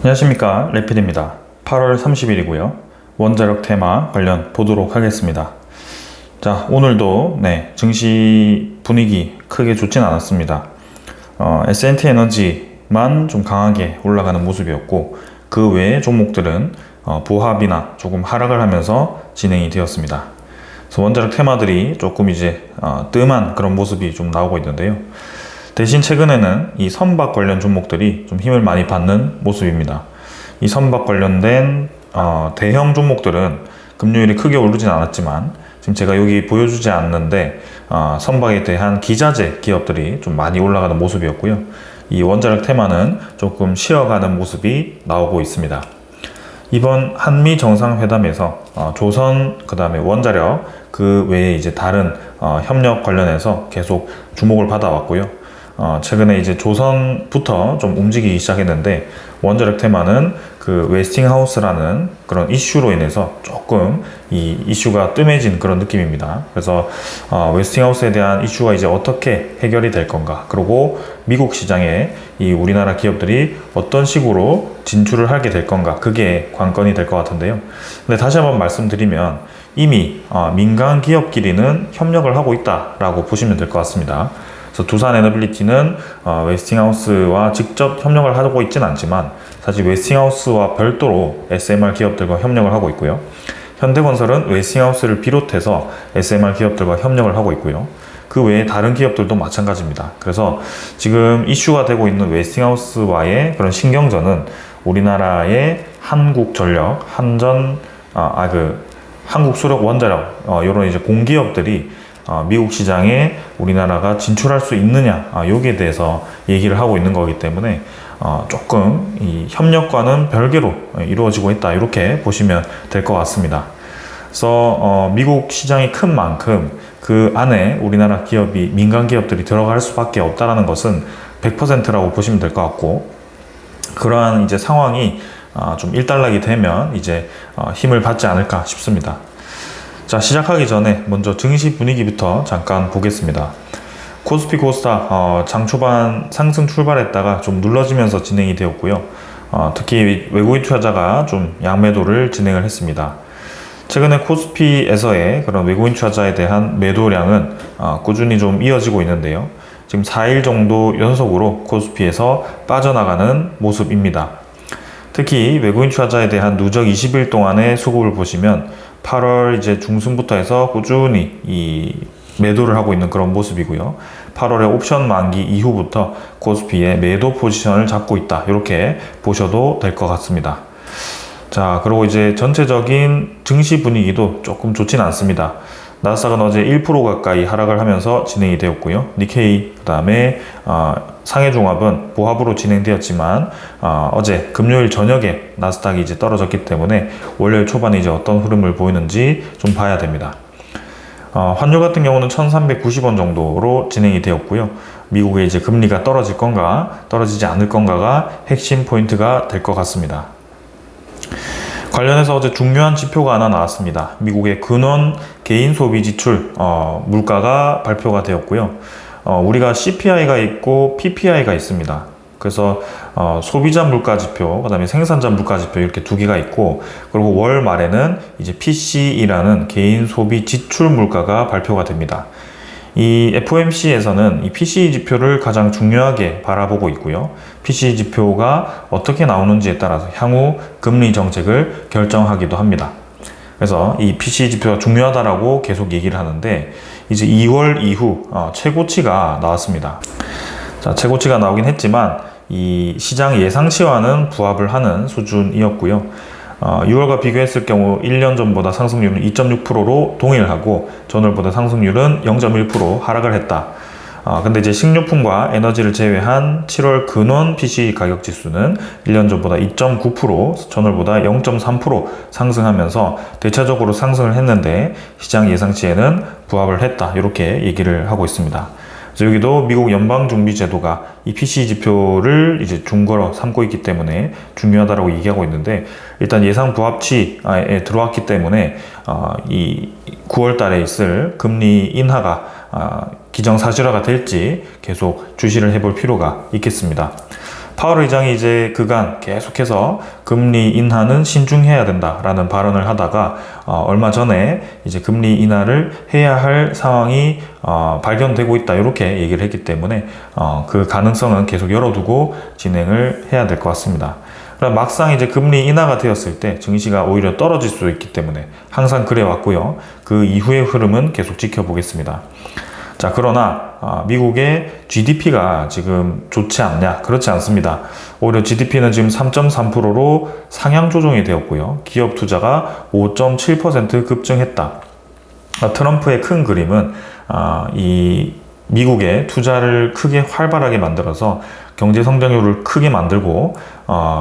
안녕하십니까, 레필입니다. 8월 30일이고요 원자력 테마 관련 보도록 하겠습니다. 자, 오늘도 증시 분위기 크게 좋진 않았습니다. S&T 에너지만 좀 강하게 올라가는 모습이었고, 그 외의 종목들은 보합이나 조금 하락을 하면서 진행이 되었습니다. 그래서 원자력 테마들이 조금 이제 뜸한 그런 모습이 좀 나오고 있는데요. 대신 최근에는 이 선박 관련 종목들이 좀 힘을 많이 받는 모습입니다. 이 선박 관련된 대형 종목들은 금요일에 크게 오르진 않았지만, 지금 제가 여기 보여주지 않는데 선박에 대한 기자재 기업들이 좀 많이 올라가는 모습이었고요. 이 원자력 테마는 조금 쉬어가는 모습이 나오고 있습니다. 이번 한미 정상회담에서 조선, 그 다음에 원자력, 그 외에 이제 다른 협력 관련해서 계속 주목을 받아왔고요. 최근에 이제 조선부터 좀 움직이기 시작했는데, 원자력 테마는 그 웨스팅하우스라는 그런 이슈로 인해서 조금 이 이슈가 뜸해진 그런 느낌입니다. 그래서 웨스팅하우스에 대한 이슈가 이제 어떻게 해결이 될 건가, 그리고 미국 시장에 이 우리나라 기업들이 어떤 식으로 진출을 하게 될 건가, 그게 관건이 될 것 같은데요. 근데 다시 한번 말씀드리면, 이미 민간 기업끼리는 협력을 하고 있다라고 보시면 될 것 같습니다. 그래서 두산 에너빌리티는 웨스팅하우스와 직접 협력을 하고 있지는 않지만, 사실 웨스팅하우스와 별도로 SMR 기업들과 협력을 하고 있고요. 현대건설은 웨스팅하우스를 비롯해서 SMR 기업들과 협력을 하고 있고요. 그 외에 다른 기업들도 마찬가지입니다. 그래서 지금 이슈가 되고 있는 웨스팅하우스와의 그런 신경전은 우리나라의 한국전력, 한국수력, 원자력, 이런 이제 공기업들이 미국 시장에 우리나라가 진출할 수 있느냐, 여기에 대해서 얘기를 하고 있는 거기 때문에 조금 이 협력과는 별개로 이루어지고 있다, 이렇게 보시면 될 것 같습니다. 그래서 미국 시장이 큰 만큼 그 안에 우리나라 기업이, 민간 기업들이 들어갈 수밖에 없다라는 것은 100%라고 보시면 될 것 같고, 그러한 이제 상황이 좀 일단락이 되면 이제 힘을 받지 않을까 싶습니다. 자, 시작하기 전에 먼저 증시 분위기부터 잠깐 보겠습니다. 코스피 코스닥 장 초반 상승 출발했다가 좀 눌러지면서 진행이 되었고요. 특히 외국인 투자자가 좀 양매도를 진행을 했습니다. 최근에 코스피에서의 그런 외국인 투자자에 대한 매도량은 꾸준히 좀 이어지고 있는데요. 지금 4일 정도 연속으로 코스피에서 빠져나가는 모습입니다. 특히 외국인 투자자에 대한 누적 20일 동안의 수급을 보시면 8월 이제 중순부터 해서 꾸준히 이 매도를 하고 있는 그런 모습이고요. 8월에 옵션 만기 이후부터 코스피에 매도 포지션을 잡고 있다, 이렇게 보셔도 될 것 같습니다. 자, 그리고 이제 전체적인 증시 분위기도 조금 좋진 않습니다. 나스닥은 어제 1% 가까이 하락을 하면서 진행이 되었고요. 니케이, 그 다음에 상해종합은 보합으로 진행되었지만, 어제 금요일 저녁에 나스닥이 이제 떨어졌기 때문에 월요일 초반에 이제 어떤 흐름을 보이는지 좀 봐야 됩니다. 환율 같은 경우는 1390원 정도로 진행이 되었고요. 미국의 이제 금리가 떨어질 건가, 떨어지지 않을 건가가 핵심 포인트가 될 것 같습니다. 관련해서 어제 중요한 지표가 하나 나왔습니다. 미국의 근원 개인 소비 지출 물가가 발표가 되었고요. 우리가 CPI가 있고 PPI가 있습니다. 그래서 소비자 물가 지표, 그 다음에 생산자 물가 지표, 이렇게 두 개가 있고, 그리고 월 말에는 이제 PCE라는 개인 소비 지출 물가가 발표가 됩니다. 이 FOMC에서는 이 PCE 지표를 가장 중요하게 바라보고 있고요. PCE 지표가 어떻게 나오는지에 따라서 향후 금리 정책을 결정하기도 합니다. 그래서 이 PCE 지표가 중요하다라고 계속 얘기를 하는데, 이제 2월 이후 최고치가 나왔습니다. 자, 최고치가 나오긴 했지만 이 시장 예상치와는 부합을 하는 수준이었고요. 6월과 비교했을 경우 1년 전보다 상승률은 2.6%로 동일하고, 전월보다 상승률은 0.1% 하락을 했다. 근데 이제 식료품과 에너지를 제외한 7월 근원 PCE 가격 지수는 1년 전보다 2.9%, 전월보다 0.3% 상승하면서 대체적으로 상승을 했는데, 시장 예상치에는 부합을 했다, 이렇게 얘기를 하고 있습니다. 그래서 여기도 미국 연방준비제도가 이 PCE 지표를 이제 중거로 삼고 있기 때문에 중요하다고 얘기하고 있는데, 일단 예상 부합치에 들어왔기 때문에 이 9월 달에 있을 금리 인하가 기정사실화가 될지 계속 주시를 해볼 필요가 있겠습니다. 파월 의장이 이제 그간 계속해서 금리 인하는 신중해야 된다라는 발언을 하다가 얼마 전에 이제 금리 인하를 해야 할 상황이 발견되고 있다 이렇게 얘기를 했기 때문에 그 가능성은 계속 열어두고 진행을 해야 될 것 같습니다. 그럼 막상 이제 금리 인하가 되었을 때 증시가 오히려 떨어질 수 있기 때문에 항상 그래 왔고요. 그 이후의 흐름은 계속 지켜보겠습니다. 자, 그러나 미국의 GDP가 지금 좋지 않냐? 그렇지 않습니다. 오히려 GDP는 지금 3.3%로 상향 조정이 되었고요. 기업 투자가 5.7% 급증했다. 트럼프의 큰 그림은 이 미국의 투자를 크게 활발하게 만들어서 경제 성장률을 크게 만들고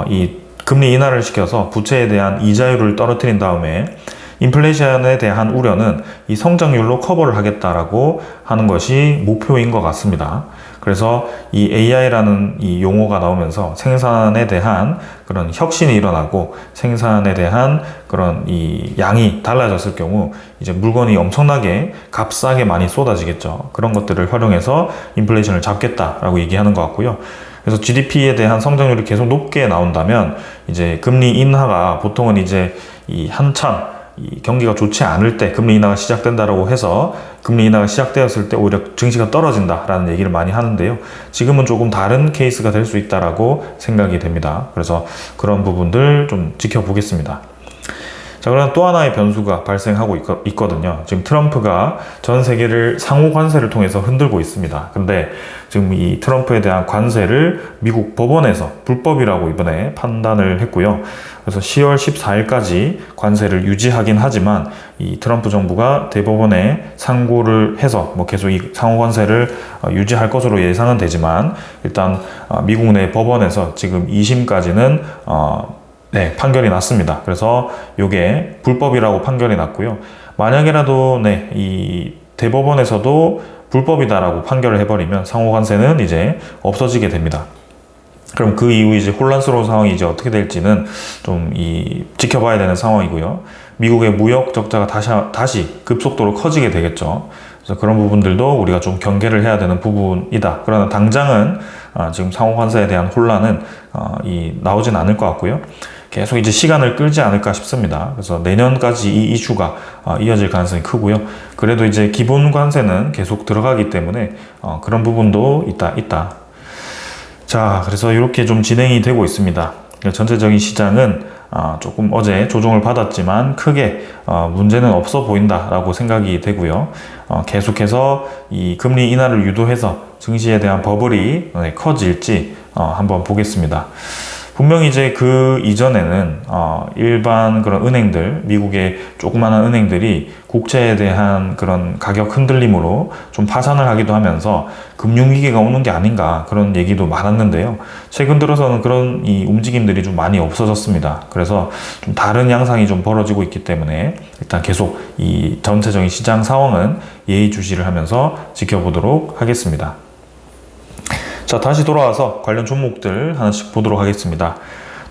이 금리 인하를 시켜서 부채에 대한 이자율을 떨어뜨린 다음에 인플레이션에 대한 우려는 이 성장률로 커버를 하겠다라고 하는 것이 목표인 것 같습니다. 그래서 이 AI라는 이 용어가 나오면서 생산에 대한 그런 혁신이 일어나고 생산에 대한 그런 이 양이 달라졌을 경우 이제 물건이 엄청나게 값싸게 많이 쏟아지겠죠. 그런 것들을 활용해서 인플레이션을 잡겠다라고 얘기하는 것 같고요. 그래서 GDP에 대한 성장률이 계속 높게 나온다면 이제 금리 인하가 보통은 이제 이 한참 이 경기가 좋지 않을 때 금리 인하가 시작된다라고 해서 금리 인하가 시작되었을 때 오히려 증시가 떨어진다라는 얘기를 많이 하는데요. 지금은 조금 다른 케이스가 될 수 있다라고 생각이 됩니다. 그래서 그런 부분들 좀 지켜보겠습니다. 자, 그럼 또 하나의 변수가 발생하고 있거든요. 지금 트럼프가 전 세계를 상호 관세를 통해서 흔들고 있습니다. 근데 지금 이 트럼프에 대한 관세를 미국 법원에서 불법이라고 이번에 판단을 했고요. 그래서 10월 14일까지 관세를 유지하긴 하지만 이 트럼프 정부가 대법원에 상고를 해서 뭐 계속 이 상호 관세를 유지할 것으로 예상은 되지만 일단 미국 내 법원에서 지금 2심까지는 네, 판결이 났습니다. 그래서 이게 불법이라고 판결이 났고요. 만약에라도 이 대법원에서도 불법이다라고 판결을 해버리면 상호관세는 이제 없어지게 됩니다. 그럼 그 이후 이제 혼란스러운 상황이 이제 어떻게 될지는 좀 지켜봐야 되는 상황이고요. 미국의 무역 적자가 다시 급속도로 커지게 되겠죠. 그래서 그런 부분들도 우리가 좀 경계를 해야 되는 부분이다. 그러나 당장은 지금 상호관세에 대한 혼란은 나오진 않을 것 같고요. 계속 이제 시간을 끌지 않을까 싶습니다. 그래서 내년까지 이 이슈가 이어질 가능성이 크고요. 그래도 이제 기본 관세는 계속 들어가기 때문에 그런 부분도 있다. 자, 그래서 이렇게 좀 진행이 되고 있습니다. 전체적인 시장은 조금 어제 조정을 받았지만 크게 문제는 없어 보인다라고 생각이 되고요. 계속해서 이 금리 인하를 유도해서 증시에 대한 버블이 커질지 한번 보겠습니다. 분명히 이제 그 이전에는 일반 그런 은행들, 미국의 조그마한 은행들이 국채에 대한 그런 가격 흔들림으로 좀 파산을 하기도 하면서 금융위기가 오는 게 아닌가 그런 얘기도 많았는데요. 최근 들어서는 그런 이 움직임들이 좀 많이 없어졌습니다. 그래서 좀 다른 양상이 좀 벌어지고 있기 때문에 일단 계속 이 전체적인 시장 상황은 예의주시를 하면서 지켜보도록 하겠습니다. 자, 다시 돌아와서 관련 종목들 하나씩 보도록 하겠습니다.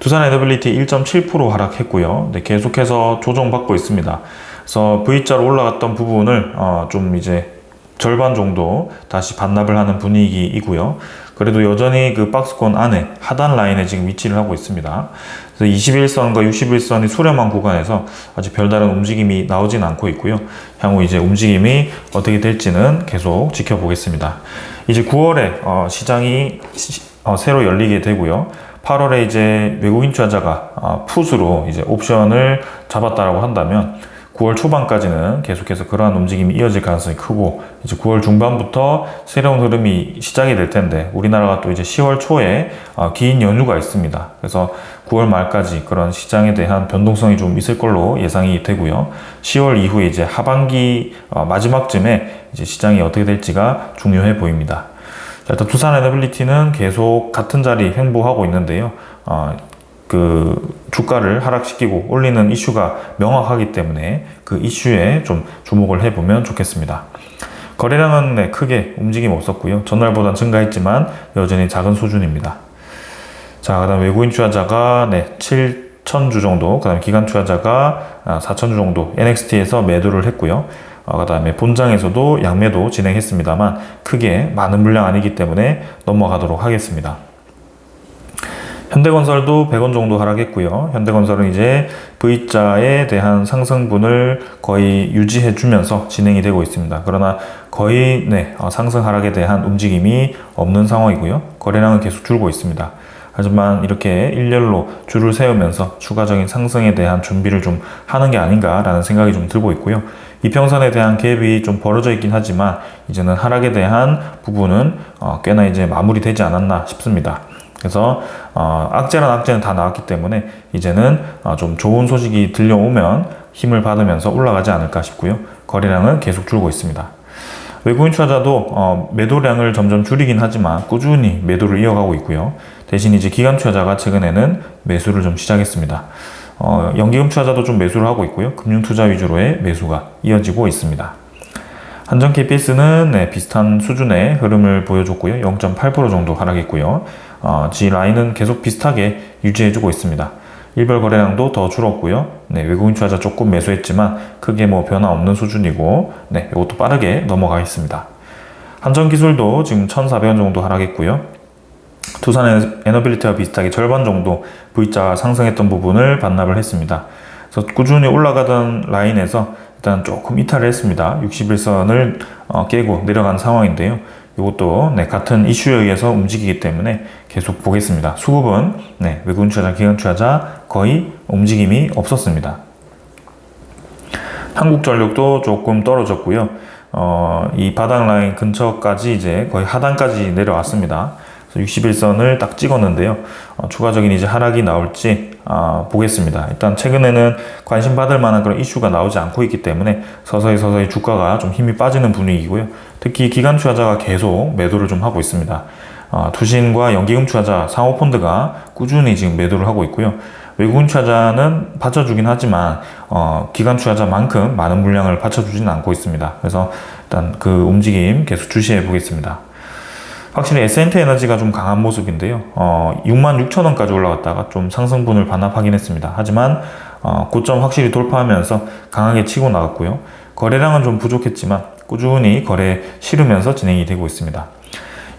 두산 에너빌리티 1.7% 하락했고요. 네, 계속해서 조정받고 있습니다. 그래서 V자로 올라갔던 부분을 좀 이제 절반 정도 다시 반납을 하는 분위기이고요. 그래도 여전히 그 박스권 안에 하단 라인에 지금 위치를 하고 있습니다. 그래서 21선과 61선이 수렴한 구간에서 아직 별다른 움직임이 나오진 않고 있고요. 향후 이제 움직임이 어떻게 될지는 계속 지켜보겠습니다. 이제 9월에 시장이 새로 열리게 되고요. 8월에 이제 외국인 투자자가 풋으로 이제 옵션을 잡았다라고 한다면 9월 초반까지는 계속해서 그러한 움직임이 이어질 가능성이 크고 이제 9월 중반부터 새로운 흐름이 시작이 될 텐데 우리나라가 또 이제 10월 초에 긴 연휴가 있습니다. 그래서 9월 말까지 그런 시장에 대한 변동성이 좀 있을 걸로 예상이 되고요. 10월 이후에 이제 하반기 마지막쯤에 이제 시장이 어떻게 될지가 중요해 보입니다. 자, 일단 두산 에너빌리티는 계속 같은 자리 횡보하고 있는데요. 그 주가를 하락시키고 올리는 이슈가 명확하기 때문에 그 이슈에 좀 주목을 해보면 좋겠습니다. 거래량은 크게 움직임 없었고요. 전날보다 증가했지만 여전히 작은 수준입니다. 자, 그 다음 외국인 투자자가 7,000주 정도, 그 다음에 기관 투자자가 4,000주 정도 NXT에서 매도를 했고요. 그 다음에 본장에서도 양매도 진행했습니다만 크게 많은 물량 아니기 때문에 넘어가도록 하겠습니다. 현대건설도 100원 정도 하락했고요. 현대건설은 이제 V자에 대한 상승분을 거의 유지해주면서 진행이 되고 있습니다. 그러나 거의 상승 하락에 대한 움직임이 없는 상황이고요. 거래량은 계속 줄고 있습니다. 하지만 이렇게 일렬로 줄을 세우면서 추가적인 상승에 대한 준비를 좀 하는 게 아닌가라는 생각이 좀 들고 있고요. 이평선에 대한 갭이 좀 벌어져 있긴 하지만 이제는 하락에 대한 부분은 꽤나 이제 마무리되지 않았나 싶습니다. 그래서 악재란 악재는 다 나왔기 때문에 이제는 좀 좋은 소식이 들려오면 힘을 받으면서 올라가지 않을까 싶고요. 거래량은 계속 줄고 있습니다. 외국인 투자자도 매도량을 점점 줄이긴 하지만 꾸준히 매도를 이어가고 있고요. 대신 이제 기관 투자자가 최근에는 매수를 좀 시작했습니다. 연기금 투자자도 좀 매수를 하고 있고요. 금융 투자 위주로의 매수가 이어지고 있습니다. 한전 KPS는 비슷한 수준의 흐름을 보여줬고요. 0.8% 정도 하락했고요. G라인은 계속 비슷하게 유지해주고 있습니다. 일별 거래량도 더 줄었고요. 외국인 투자자 조금 매수했지만 크게 변화 없는 수준이고, 이것도 빠르게 넘어가겠습니다. 한전기술도 지금 1,400원 정도 하락했고요. 두산 에너빌리티와 비슷하게 절반 정도 V자 상승했던 부분을 반납을 했습니다. 그래서 꾸준히 올라가던 라인에서 일단 조금 이탈을 했습니다. 61선을 깨고 내려간 상황인데요. 이것도 같은 이슈에 의해서 움직이기 때문에 계속 보겠습니다. 수급은 외국인 투자자, 기관 투자자 거의 움직임이 없었습니다. 한국전력도 조금 떨어졌고요. 이 바닥 라인 근처까지 이제 거의 하단까지 내려왔습니다. 61선을 딱 찍었는데요. 추가적인 이제 하락이 나올지 보겠습니다. 일단 최근에는 관심 받을 만한 그런 이슈가 나오지 않고 있기 때문에 서서히 주가가 좀 힘이 빠지는 분위기고요. 특히 기관 투자자가 계속 매도를 좀 하고 있습니다. 투신과 연기금 투자자, 상호펀드가 꾸준히 지금 매도를 하고 있고요. 외국인 투자자는 받쳐주긴 하지만 기관 투자자만큼 많은 물량을 받쳐주지는 않고 있습니다. 그래서 일단 그 움직임 계속 주시해 보겠습니다. 확실히 S&T 에너지가 좀 강한 모습인데요. 66,000원까지 올라갔다가 좀 상승분을 반납하긴 했습니다. 하지만 고점 확실히 돌파하면서 강하게 치고 나갔고요. 거래량은 좀 부족했지만 꾸준히 거래 실으면서 진행이 되고 있습니다.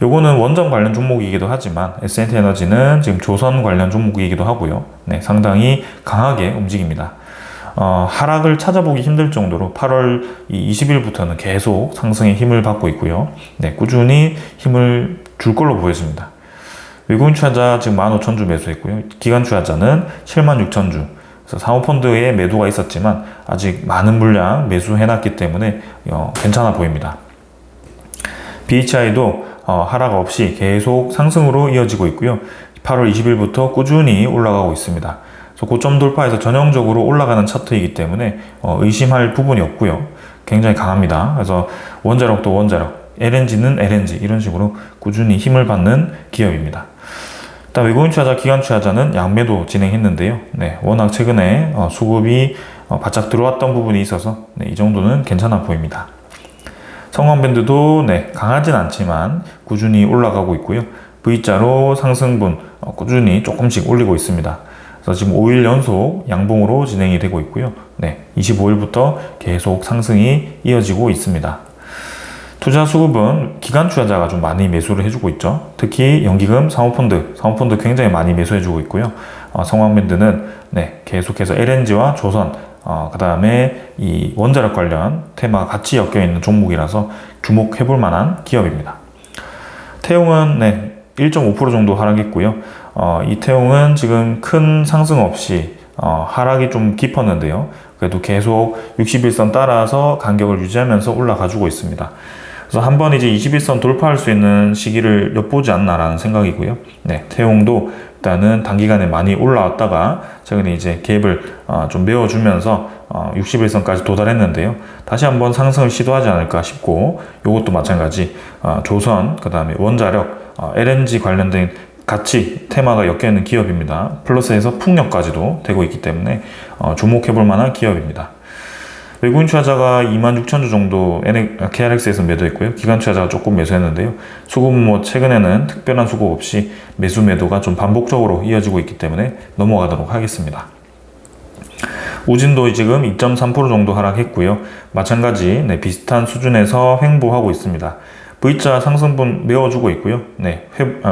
요거는 원전 관련 종목이기도 하지만 S&T 에너지는 지금 조선 관련 종목이기도 하고요. 상당히 강하게 움직입니다. 하락을 찾아보기 힘들 정도로 8월 20일부터는 계속 상승의 힘을 받고 있고요. 꾸준히 힘을 줄 걸로 보여집니다. 외국인 투자자 지금 15,000주 매수했고요. 기관 투자자는 76,000주. 그래서 사모펀드에 매도가 있었지만 아직 많은 물량 매수해놨기 때문에 괜찮아 보입니다. BHI도 하락 없이 계속 상승으로 이어지고 있고요. 8월 20일부터 꾸준히 올라가고 있습니다. 고점 돌파해서 전형적으로 올라가는 차트이기 때문에 의심할 부분이 없고요. 굉장히 강합니다. 그래서 원자력도 원자력, LNG는 LNG 이런 식으로 꾸준히 힘을 받는 기업입니다. 일단 외국인 투자자, 기관 투자자는 양매도 진행했는데요. 워낙 최근에 수급이 바짝 들어왔던 부분이 있어서 이 정도는 괜찮아 보입니다. 성광밴드도 강하진 않지만 꾸준히 올라가고 있고요. V자로 상승분 꾸준히 조금씩 올리고 있습니다. 그래서 지금 5일 연속 양봉으로 진행이 되고 있고요. 25일부터 계속 상승이 이어지고 있습니다. 투자 수급은 기관 투자자가 좀 많이 매수를 해주고 있죠. 특히 연기금, 사모펀드 굉장히 많이 매수해주고 있고요. 성광밴드는 계속해서 LNG와 조선, 그 다음에 이 원자력 관련 테마가 같이 엮여있는 종목이라서 주목해볼 만한 기업입니다. 태용은 1.5% 정도 하락했고요. 이 태용은 지금 큰 상승 없이 하락이 좀 깊었는데요. 그래도 계속 61선 따라서 간격을 유지하면서 올라가주고 있습니다. 그래서 한번 이제 21선 돌파할 수 있는 시기를 엿보지 않나라는 생각이고요. 태용도 일단은 단기간에 많이 올라왔다가 최근에 이제 갭을 좀 메워주면서 61선까지 도달했는데요. 다시 한번 상승을 시도하지 않을까 싶고, 이것도 마찬가지 조선, 그 다음에 원자력, LNG 관련된 같이 테마가 엮여있는 기업입니다. 플러스에서 풍력까지도 되고 있기 때문에 주목해볼 만한 기업입니다. 외국인 투자자가 26,000주 정도 KRX에서 매도했고요. 기관 투자자가 조금 매수했는데요. 수급은 최근에는 특별한 수급 없이 매수 매도가 좀 반복적으로 이어지고 있기 때문에 넘어가도록 하겠습니다. 우진도 지금 2.3% 정도 하락했고요. 마찬가지 비슷한 수준에서 횡보하고 있습니다. V자 상승분 메워주고 있고요. 네,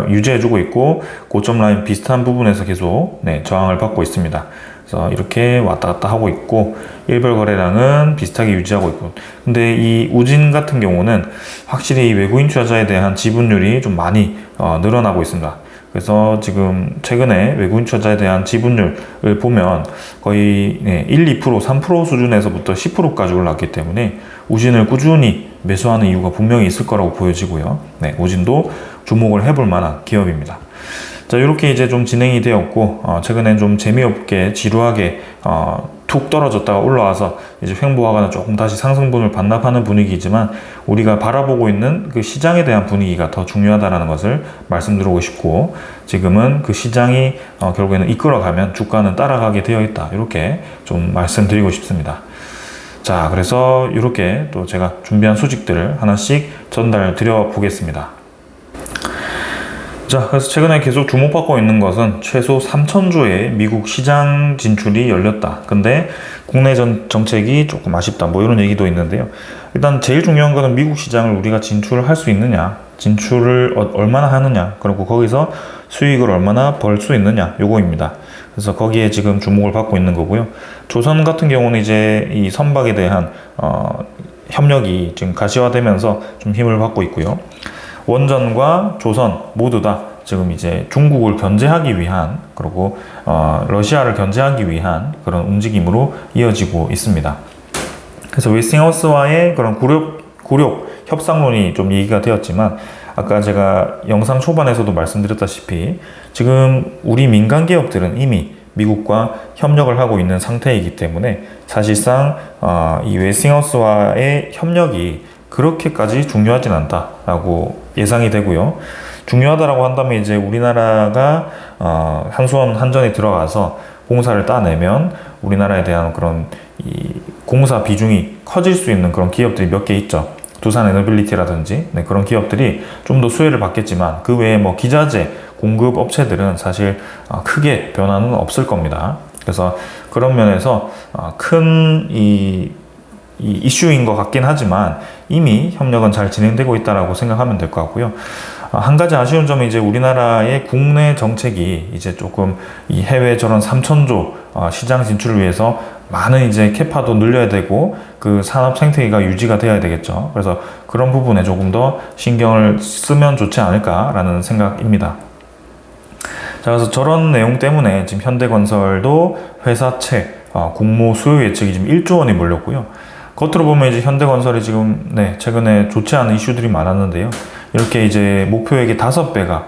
유지해주고 있고 고점 라인 비슷한 부분에서 계속 네, 저항을 받고 있습니다. 그래서 이렇게 왔다 갔다 하고 있고 일별 거래량은 비슷하게 유지하고 있고, 근데 이 우진 같은 경우는 확실히 외국인 투자자에 대한 지분율이 좀 많이 늘어나고 있습니다. 그래서 지금 최근에 외국인 투자자에 대한 지분율을 보면 거의 1, 2%, 3% 수준에서부터 10%까지 올랐기 때문에 우진을 꾸준히 매수하는 이유가 분명히 있을 거라고 보여지고요. 네, 우진도 주목을 해볼 만한 기업입니다. 자, 이렇게 이제 좀 진행이 되었고, 최근엔 좀 재미없게 지루하게 툭 떨어졌다가 올라와서 이제 횡보하거나 조금 다시 상승분을 반납하는 분위기이지만, 우리가 바라보고 있는 그 시장에 대한 분위기가 더 중요하다는 것을 말씀드리고 싶고, 지금은 그 시장이 결국에는 이끌어가면 주가는 따라가게 되어 있다, 이렇게 좀 말씀드리고 싶습니다. 자, 그래서 이렇게 또 제가 준비한 소식들을 하나씩 전달 드려 보겠습니다. 자, 그래서 최근에 계속 주목받고 있는 것은 최소 3,000조의 미국 시장 진출이 열렸다. 근데 국내 정책이 조금 아쉽다. 뭐 이런 얘기도 있는데요. 일단 제일 중요한 것은 미국 시장을 우리가 진출을 할 수 있느냐, 진출을 얼마나 하느냐, 그리고 거기서 수익을 얼마나 벌 수 있느냐, 요거입니다. 그래서 거기에 지금 주목을 받고 있는 거고요. 조선 같은 경우는 이제 이 선박에 대한 협력이 지금 가시화되면서 좀 힘을 받고 있고요. 원전과 조선 모두 다 지금 이제 중국을 견제하기 위한, 그리고 러시아를 견제하기 위한 그런 움직임으로 이어지고 있습니다. 그래서 웨스팅하우스와의 그런 굴욕 협상론이 좀 얘기가 되었지만, 아까 제가 영상 초반에서도 말씀드렸다시피 지금 우리 민간 기업들은 이미 미국과 협력을 하고 있는 상태이기 때문에 사실상 이 웨스팅하우스와의 협력이 그렇게까지 중요하진 않다라고 예상이 되고요. 중요하다라고 한다면 이제 우리나라가 한수원 한전에 들어가서 공사를 따내면 우리나라에 대한 그런 이 공사 비중이 커질 수 있는 그런 기업들이 몇 개 있죠. 두산 에너빌리티라든지 그런 기업들이 좀 더 수혜를 받겠지만, 그 외에 뭐 기자재 공급 업체들은 사실 크게 변화는 없을 겁니다. 그래서 그런 면에서 큰 이슈인 것 같긴 하지만 이미 협력은 잘 진행되고 있다라고 생각하면 될 것 같고요. 한 가지 아쉬운 점은 이제 우리나라의 국내 정책이 이제 조금 이 해외 저런 3,000조 시장 진출을 위해서 많은 이제 캐파도 늘려야 되고 그 산업 생태계가 유지가 돼야 되겠죠. 그래서 그런 부분에 조금 더 신경을 쓰면 좋지 않을까라는 생각입니다. 자, 그래서 저런 내용 때문에 지금 현대건설도 회사채 공모 수요 예측이 지금 1조 원이 몰렸고요. 겉으로 보면 이제 현대건설이 지금 최근에 좋지 않은 이슈들이 많았는데요. 이렇게 이제 목표액의 5배가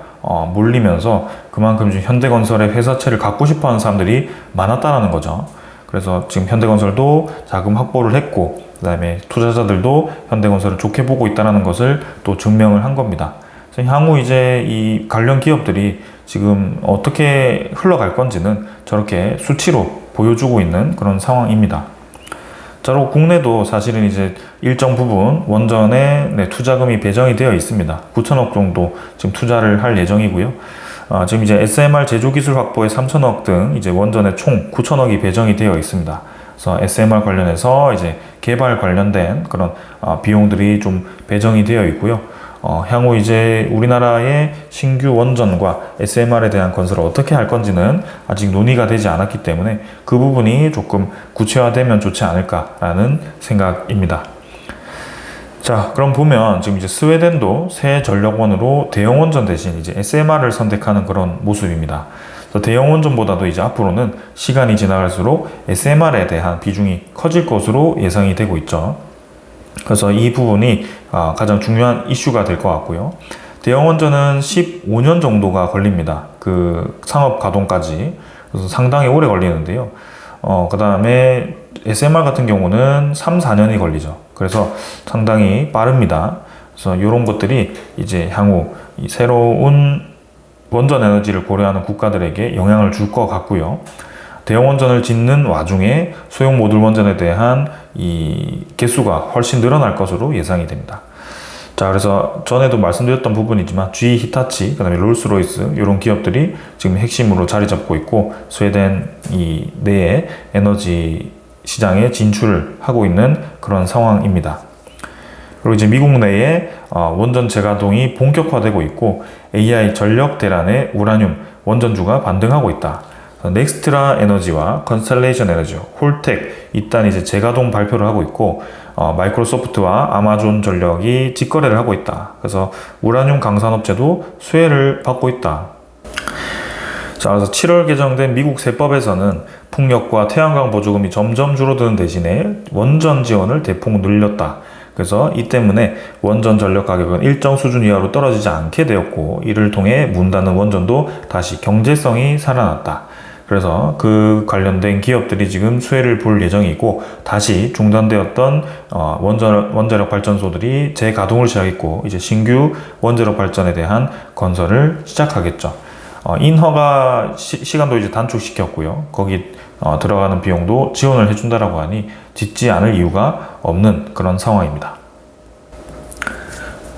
몰리면서 그만큼 지금 현대건설의 회사채를 갖고 싶어하는 사람들이 많았다라는 거죠. 그래서 지금 현대건설도 자금 확보를 했고, 그다음에 투자자들도 현대건설을 좋게 보고 있다는 것을 또 증명을 한 겁니다. 그래서 향후 이제 이 관련 기업들이 지금 어떻게 흘러갈 건지는 저렇게 수치로 보여주고 있는 그런 상황입니다. 자, 그리고 국내도 사실은 이제 일정 부분 원전에 투자금이 배정이 되어 있습니다. 9천억 정도 지금 투자를 할 예정이고요. 지금 이제 SMR 제조기술 확보에 3천억 등 이제 원전에 총 9천억이 배정이 되어 있습니다. 그래서 SMR 관련해서 이제 개발 관련된 그런 비용들이 좀 배정이 되어 있고요. 향후 이제 우리나라의 신규 원전과 SMR에 대한 건설을 어떻게 할 건지는 아직 논의가 되지 않았기 때문에 그 부분이 조금 구체화되면 좋지 않을까라는 생각입니다. 자, 그럼 보면 지금 이제 스웨덴도 새 전력원으로 대형 원전 대신 이제 SMR을 선택하는 그런 모습입니다. 대형 원전보다도 이제 앞으로는 시간이 지나갈수록 SMR에 대한 비중이 커질 것으로 예상이 되고 있죠. 그래서 이 부분이 가장 중요한 이슈가 될 것 같고요. 대형 원전은 15년 정도가 걸립니다. 그 상업 가동까지. 그래서 상당히 오래 걸리는데요. 그 다음에 SMR 같은 경우는 3, 4년이 걸리죠. 그래서 상당히 빠릅니다. 그래서 이런 것들이 이제 향후 이 새로운 원전 에너지를 고려하는 국가들에게 영향을 줄 것 같고요. 대형 원전을 짓는 와중에 소형 모듈 원전에 대한 이 개수가 훨씬 늘어날 것으로 예상이 됩니다. 자, 그래서 전에도 말씀드렸던 부분이지만 GE 히타치, 그다음에 롤스로이스 이런 기업들이 지금 핵심으로 자리 잡고 있고 스웨덴 이 내에 에너지 시장에 진출을 하고 있는 그런 상황입니다. 그리고 이제 미국 내에 원전 재가동이 본격화되고 있고 AI 전력 대란에 우라늄 원전주가 반등하고 있다. 넥스트라 에너지와 컨스텔레이션 에너지, 홀텍 이딴 이제 재가동 발표를 하고 있고 마이크로소프트와 아마존 전력이 직거래를 하고 있다. 그래서 우라늄 강산업체도 수혜를 받고 있다. 자, 그래서 7월 개정된 미국 세법에서는 풍력과 태양광 보조금이 점점 줄어드는 대신에 원전 지원을 대폭 늘렸다. 그래서 이 때문에 원전 전력 가격은 일정 수준 이하로 떨어지지 않게 되었고 이를 통해 문 닫는 원전도 다시 경제성이 살아났다. 그래서 그 관련된 기업들이 지금 수혜를 볼 예정이고 다시 중단되었던 원자력 발전소들이 재가동을 시작했고 이제 신규 원자력 발전에 대한 건설을 시작하겠죠. 인허가 시간도 이제 단축시켰고요. 거기 들어가는 비용도 지원을 해준다라고 하니 짓지 않을 이유가 없는 그런 상황입니다.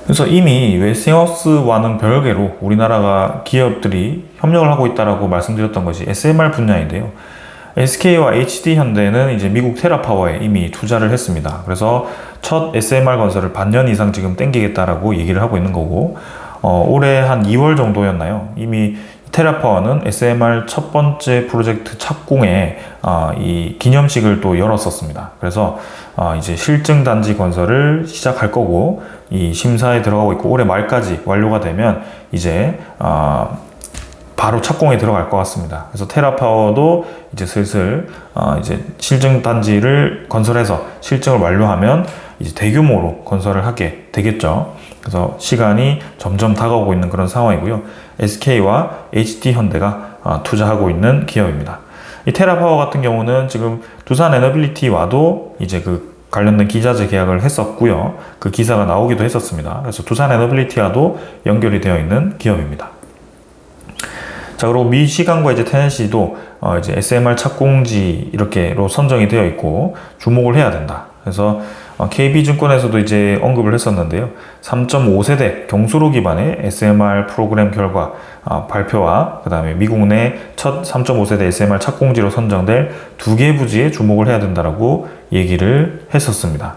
그래서 이미 웨스팅하우스와는 별개로 우리나라가 기업들이 협력을 하고 있다라고 말씀드렸던 것이 SMR 분야인데요. SK와 HD현대는 이제 미국 테라파워에 이미 투자를 했습니다. 그래서 첫 SMR 건설을 반년 이상 지금 땡기겠다라고 얘기를 하고 있는 거고 올해 한 2월 정도였나요? 이미 테라파워는 SMR 첫 번째 프로젝트 착공에 이 기념식을 또 열었었습니다. 그래서 이제 실증 단지 건설을 시작할 거고 이 심사에 들어가고 있고 올해 말까지 완료가 되면 이제 바로 착공에 들어갈 것 같습니다. 그래서 테라파워도 이제 슬슬 이제 실증 단지를 건설해서 실증을 완료하면 이제 대규모로 건설을 하게 되겠죠. 그래서 시간이 점점 다가오고 있는 그런 상황이고요. SK와 HD현대가 투자하고 있는 기업입니다. 이 테라파워 같은 경우는 지금 두산 에너빌리티와도 이제 그 관련된 기자재 계약을 했었고요. 그 기사가 나오기도 했었습니다. 그래서 두산 에너빌리티와도 연결이 되어 있는 기업입니다. 자, 그리고 미시간과 이제 테네시도 이제 SMR 착공지 이렇게로 선정이 되어 있고 주목을 해야 된다. 그래서 KB증권에서도 이제 언급을 했었는데요. 3.5세대 경수로 기반의 SMR 프로그램 결과 발표와 그 다음에 미국 내 첫 3.5세대 SMR 착공지로 선정될 2개 부지에 주목을 해야 된다라고 얘기를 했었습니다.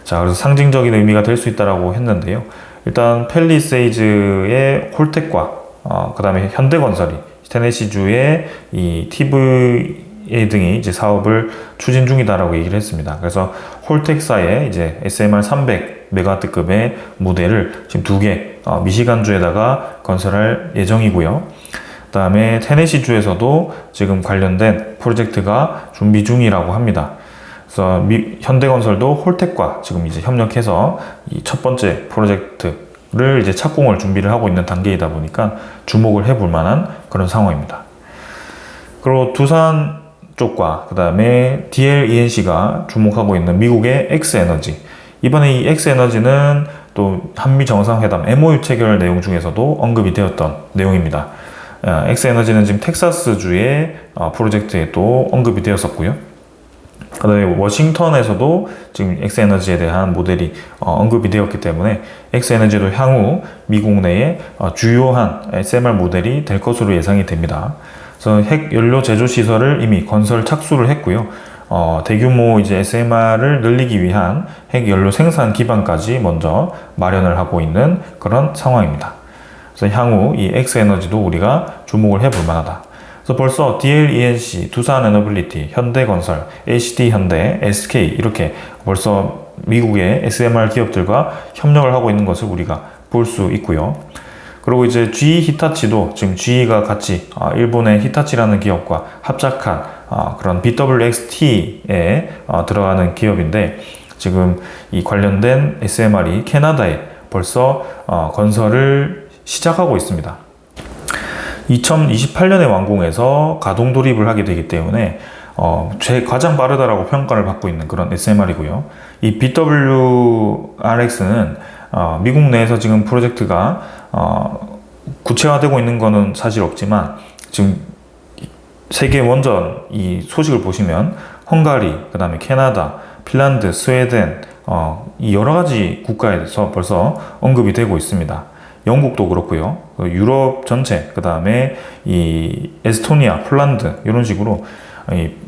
자, 그래서 상징적인 의미가 될 수 있다라고 했는데요. 일단 펠리세이즈의 홀텍과 그 다음에 현대건설이 테네시주의 이 TVA 등이 이제 사업을 추진 중이다라고 얘기를 했습니다. 그래서 홀텍사의 이제 SMR 300메가와트급의 모델을 지금 2개 미시간주에다가 건설할 예정이고요. 그 다음에 테네시주에서도 지금 관련된 프로젝트가 준비 중이라고 합니다. 그래서 현대건설도 홀텍과 지금 이제 협력해서 이 첫 번째 프로젝트를 이제 착공을 준비를 하고 있는 단계이다 보니까 주목을 해볼 만한 그런 상황입니다. 그리고 두산 쪽과 그 다음에 DLENC가 주목하고 있는 미국의 X에너지. 이번에 이 X에너지는 또 한미 정상회담 MOU 체결 내용 중에서도 언급이 되었던 내용입니다. X에너지는 지금 텍사스주의 프로젝트에 또 언급이 되었었고요. 그 다음에 워싱턴에서도 지금 X에너지에 대한 모델이 언급이 되었기 때문에 X에너지도 향후 미국 내에 주요한 SMR 모델이 될 것으로 예상이 됩니다. 그래서 핵 연료 제조 시설을 이미 건설 착수를 했고요. 대규모 이제 SMR을 늘리기 위한 핵 연료 생산 기반까지 먼저 마련을 하고 있는 그런 상황입니다. 그래서 향후 이 X에너지도 우리가 주목을 해볼 만하다. 그래서 벌써 DLENC, 두산 에너빌리티, 현대건설, HD현대, SK 이렇게 벌써 미국의 SMR 기업들과 협력을 하고 있는 것을 우리가 볼 수 있고요. 그리고 이제 GE 히타치도 지금 GE가 같이 일본의 히타치라는 기업과 합작한 그런 BWXT에 들어가는 기업인데 지금 이 관련된 SMR이 캐나다에 벌써 건설을 시작하고 있습니다. 2028년에 완공해서 가동 돌입을 하게 되기 때문에 가장 빠르다라고 평가를 받고 있는 그런 SMR이고요. 이 BWRX는 미국 내에서 지금 프로젝트가 구체화되고 있는 거는 사실 없지만 지금 세계 원전 이 소식을 보시면 헝가리, 그 다음에 캐나다, 핀란드, 스웨덴 이 여러 가지 국가에서 벌써 언급이 되고 있습니다. 영국도 그렇고요. 유럽 전체, 그 다음에 이 에스토니아, 폴란드 이런 식으로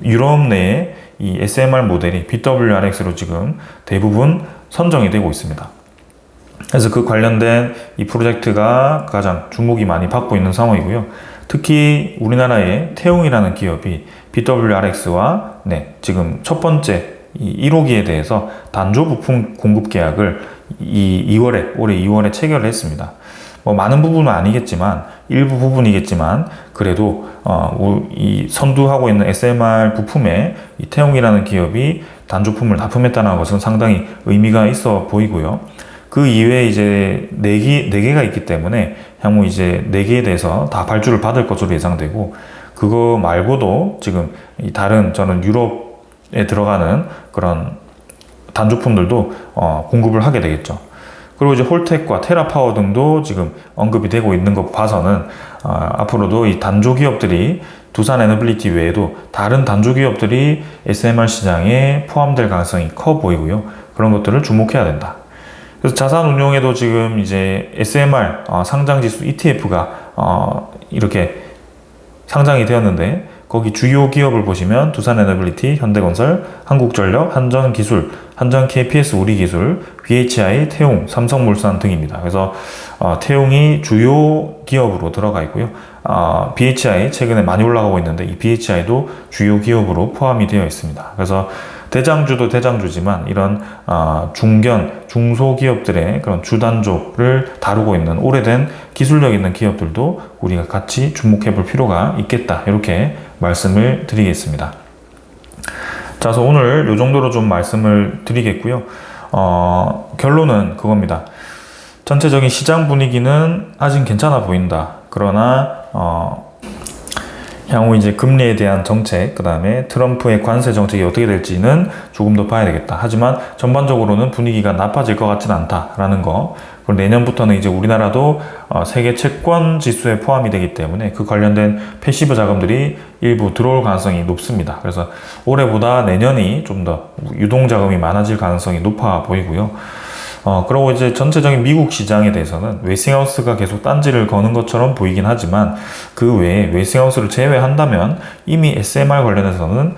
유럽 내에 이 SMR 모델이 BWRX로 지금 대부분 선정이 되고 있습니다. 그래서 그 관련된 이 프로젝트가 가장 주목이 많이 받고 있는 상황이고요. 특히 우리나라의 태웅이라는 기업이 BWRX와 지금 첫 번째 이 1호기에 대해서 단조 부품 공급 계약을 올해 2월에 체결을 했습니다. 뭐 많은 부분은 아니겠지만 일부 부분이겠지만 그래도 이 선두하고 있는 SMR 부품에 이 태웅이라는 기업이 단조품을 납품했다는 것은 상당히 의미가 있어 보이고요. 그 이외에 이제 4개가 있기 때문에 향후 이제 4개에 대해서 다 발주를 받을 것으로 예상되고, 그거 말고도 지금 이 다른 저는 유럽에 들어가는 그런 단조품들도 공급을 하게 되겠죠. 그리고 이제 홀텍과 테라파워 등도 지금 언급이 되고 있는 것 봐서는 앞으로도 이 단조 기업들이 두산 에너빌리티 외에도 다른 단조 기업들이 SMR 시장에 포함될 가능성이 커 보이고요. 그런 것들을 주목해야 된다. 그래서 자산 운용에도 지금 이제 SMR 상장지수 ETF가 이렇게 상장이 되었는데, 거기 주요 기업을 보시면 두산에너빌리티, 현대건설, 한국전력, 한전기술, 한전 KPS 우리기술, BHI, 태웅, 삼성물산 등입니다. 그래서 태웅이 주요 기업으로 들어가 있고요. BHI 최근에 많이 올라가고 있는데 이 BHI도 주요 기업으로 포함이 되어 있습니다. 그래서 대장주도 대장주지만 이런 중견, 중소기업들의 그런 주단조를 다루고 있는 오래된 기술력 있는 기업들도 우리가 같이 주목해 볼 필요가 있겠다, 이렇게 말씀을 드리겠습니다. 자, 그래서 오늘 이 정도로 좀 말씀을 드리겠고요. 결론은 그겁니다. 전체적인 시장 분위기는 아직 괜찮아 보인다. 그러나 향후 이제 금리에 대한 정책, 그 다음에 트럼프의 관세 정책이 어떻게 될지는 조금 더 봐야 되겠다. 하지만 전반적으로는 분위기가 나빠질 것 같지는 않다라는 거. 그리고 내년부터는 이제 우리나라도 세계 채권 지수에 포함이 되기 때문에 그 관련된 패시브 자금들이 일부 들어올 가능성이 높습니다. 그래서 올해보다 내년이 좀 더 유동 자금이 많아질 가능성이 높아 보이고요. 그리고 이제 전체적인 미국 시장에 대해서는 웨스팅하우스가 계속 딴지를 거는 것처럼 보이긴 하지만 그 외에 웨스팅하우스를 제외한다면 이미 SMR 관련해서는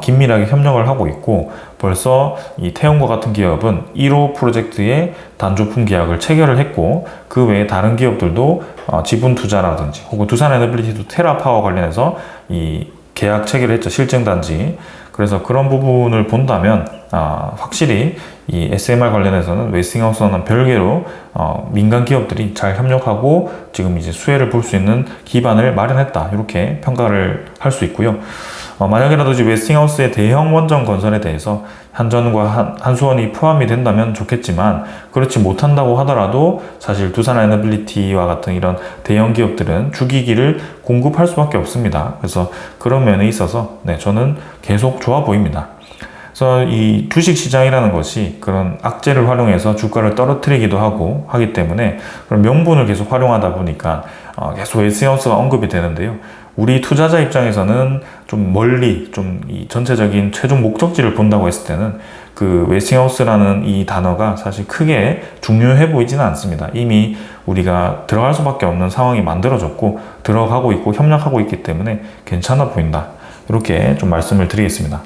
긴밀하게 협력을 하고 있고, 벌써 이 태용과 같은 기업은 1호 프로젝트의 단조품 계약을 체결을 했고, 그 외에 다른 기업들도 지분 투자라든지 혹은 두산 에너빌리티도 테라파워 관련해서 이 계약 체결을 했죠. 실증 단지. 그래서 그런 부분을 본다면 확실히 이 SMR 관련해서는 웨스팅하우스와는 별개로 민간 기업들이 잘 협력하고 지금 이제 수혜를 볼 수 있는 기반을 마련했다, 이렇게 평가를 할 수 있고요. 만약에라도 이제 웨스팅하우스의 대형 원전 건설에 대해서 한전과 한수원이 포함이 된다면 좋겠지만, 그렇지 못한다고 하더라도 사실 두산 에너빌리티와 같은 이런 대형 기업들은 주기기를 공급할 수밖에 없습니다. 그래서 그런 면에 있어서 저는 계속 좋아 보입니다. 그래서 이 주식 시장이라는 것이 그런 악재를 활용해서 주가를 떨어뜨리기도 하기 때문에 그런 명분을 계속 활용하다 보니까 계속 웨스팅하우스가 언급이 되는데요. 우리 투자자 입장에서는 좀 멀리 이 전체적인 최종 목적지를 본다고 했을 때는 그 웨스팅하우스라는 이 단어가 사실 크게 중요해 보이지는 않습니다. 이미 우리가 들어갈 수밖에 없는 상황이 만들어졌고 들어가고 있고 협력하고 있기 때문에 괜찮아 보인다, 이렇게 좀 말씀을 드리겠습니다.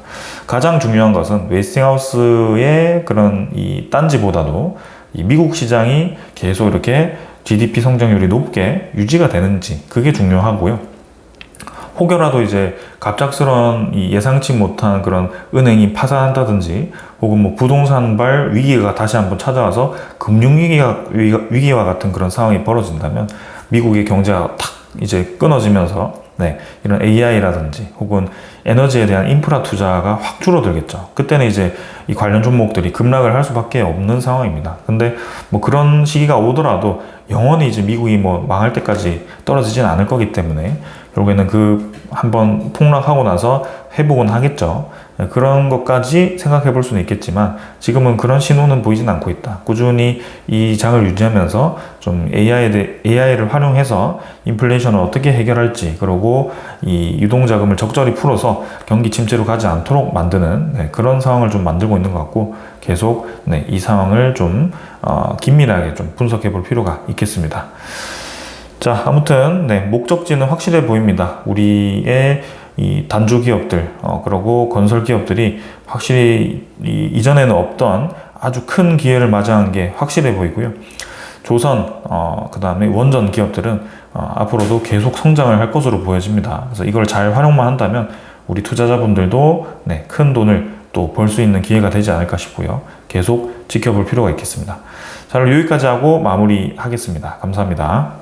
가장 중요한 것은 웨스팅하우스의 그런 이 딴지보다도 이 미국 시장이 계속 이렇게 GDP 성장률이 높게 유지가 되는지, 그게 중요하고요. 혹여라도 이제 갑작스러운 이 예상치 못한 그런 은행이 파산한다든지 혹은 뭐 부동산발 위기가 다시 한번 찾아와서 금융위기와 같은 그런 상황이 벌어진다면 미국의 경제가 탁 이제 끊어지면서 이런 AI라든지 혹은 에너지에 대한 인프라 투자가 확 줄어들겠죠. 그때는 이제 이 관련 종목들이 급락을 할 수밖에 없는 상황입니다. 근데 뭐 그런 시기가 오더라도 영원히 이제 미국이 뭐 망할 때까지 떨어지진 않을 거기 때문에 결국에는 그 한번 폭락하고 나서 회복은 하겠죠. 그런 것까지 생각해 볼 수는 있겠지만 지금은 그런 신호는 보이진 않고 있다. 꾸준히 이 장을 유지하면서 좀 AI를 활용해서 인플레이션을 어떻게 해결할지, 그리고 이 유동자금을 적절히 풀어서 경기 침체로 가지 않도록 만드는 그런 상황을 좀 만들고 있는 것 같고, 계속 이 상황을 좀 긴밀하게 좀 분석해 볼 필요가 있겠습니다. 자, 아무튼 목적지는 확실해 보입니다. 우리의 이 단조 기업들, 그리고 건설 기업들이 확실히 이전에는 없던 아주 큰 기회를 맞이한 게 확실해 보이고요. 조선, 그 다음에 원전 기업들은 앞으로도 계속 성장을 할 것으로 보여집니다. 그래서 이걸 잘 활용만 한다면 우리 투자자분들도 네, 큰 돈을 또 벌 수 있는 기회가 되지 않을까 싶고요. 계속 지켜볼 필요가 있겠습니다. 자, 여기까지 하고 마무리하겠습니다. 감사합니다.